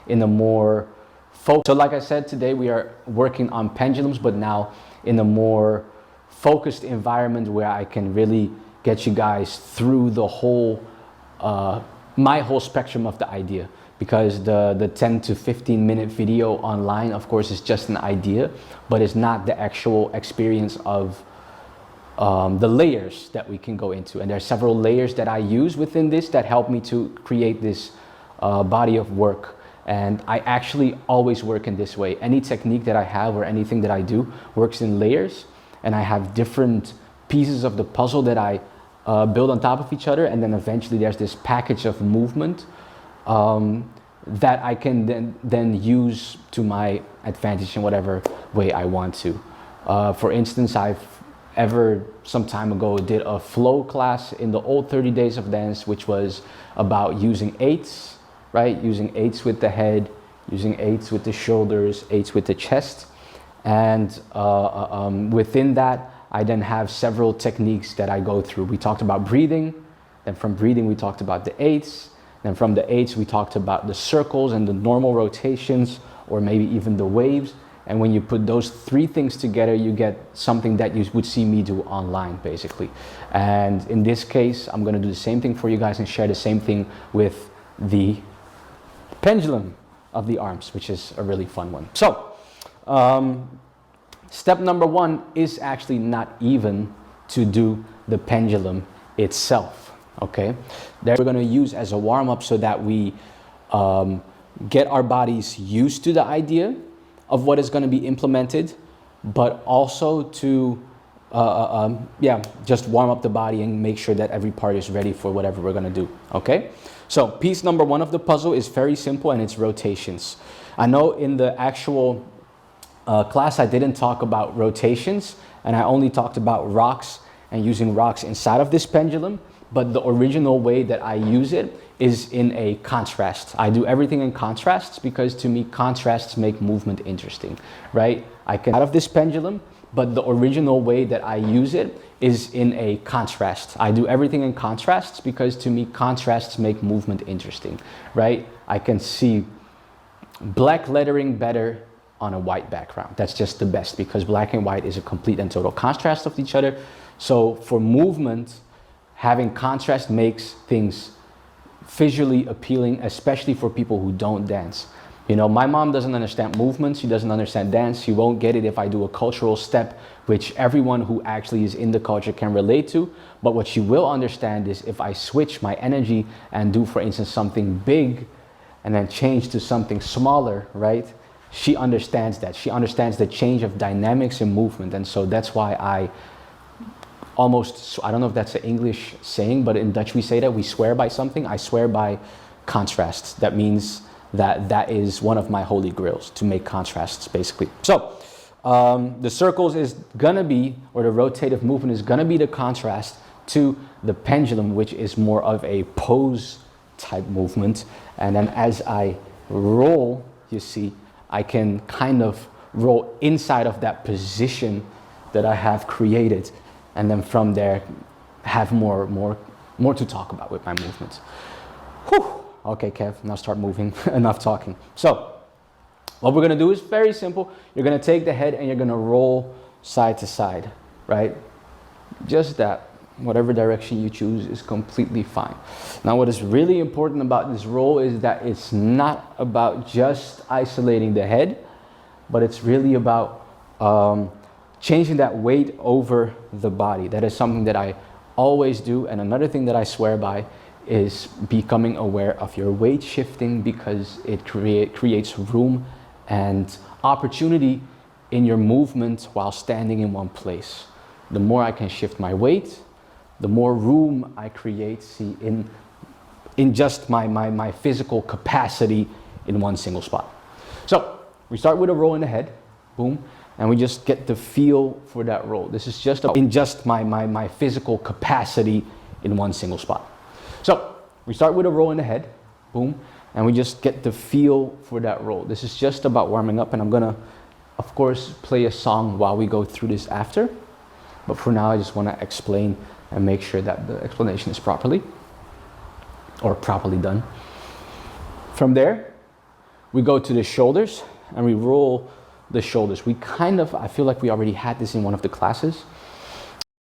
in a more focused. So like I said, today we are working on pendulums, but now in a more focused environment where I can really get you guys through the whole, my whole spectrum of the idea. Because the 10 to 15 minute video online, of course, is just an idea, but it's not the actual experience of the layers that we can go into. And there are several layers that I use within this that help me to create this body of work. And I actually always work in this way. Any technique that I have or anything that I do works in layers, and I have different pieces of the puzzle that I build on top of each other, and then eventually there's this package of movement that I can then use to my advantage in whatever way I want to. For instance, I've some time ago did a flow class in the old 30 days of dance, which was about using eights, right? Using eights with the head, using eights with the shoulders, eights with the chest. And within that, I then have several techniques that I go through. We talked about breathing, then from breathing we talked about the eights, then from the eights we talked about the circles and the normal rotations, or maybe even the waves. And when you put those three things together, you get something that you would see me do online, basically. And in this case, I'm gonna do the same thing for you guys and share the same thing with the pendulum of the arms, which is a really fun one. So, step number one is actually not even to do the pendulum itself, okay? That we're gonna use as a warm-up so that we get our bodies used to the idea of what is gonna be implemented, but also to, just warm up the body and make sure that every part is ready for whatever we're gonna do, okay? So piece number one of the puzzle is very simple, and it's rotations. I know in the actual class I didn't talk about rotations, and I only talked about rocks and using rocks inside of this pendulum, but the original way that I use it is in a contrast. I do everything in contrasts because to me contrasts make movement interesting, right? I can out of this pendulum, but the original way that I use it is in a contrast. I do everything in contrasts because to me contrasts make movement interesting, right? I can see black lettering better on a white background. That's just the best because black and white is a complete and total contrast of each other. So for movement, having contrast makes things visually appealing, especially for people who don't dance. You know, my mom doesn't understand movement, she doesn't understand dance, she won't get it if I do a cultural step, which everyone who actually is in the culture can relate to. But what she will understand is if I switch my energy and do, for instance, something big and then change to something smaller, right? She understands that. She understands the change of dynamics and movement. And so that's why I don't know if that's an English saying, but in Dutch we say that we swear by something. I swear by contrasts. That means that is one of my holy grails, to make contrasts, basically. So the circles is gonna be, or the rotative movement is gonna be the contrast to the pendulum, which is more of a pose type movement. And then as I roll, you see, I can kind of roll inside of that position that I have created. And then from there, have more to talk about with my movements. Whew. Okay, Kev, now start moving. Enough talking. So, what we're gonna do is very simple. You're gonna take the head and you're gonna roll side to side, right? Just that. Whatever direction you choose is completely fine. Now, what is really important about this roll is that it's not about just isolating the head, but it's really about changing that weight over the body. That is something that I always do. And another thing that I swear by is becoming aware of your weight shifting, because it creates room and opportunity in your movement while standing in one place. The more I can shift my weight, the more room I create, see, in just my physical capacity in one single spot. So we start with a roll in the head, boom, and we just get the feel for that roll. This is just in just my physical capacity in one single spot. So we start with a roll in the head, boom, and we just get the feel for that roll. This is just about warming up, and I'm gonna, of course, play a song while we go through this after. But for now, I just wanna explain and make sure that the explanation is properly done. From there, We go to the shoulders and we roll the shoulders. We kind of, I feel like we already had this in one of the classes,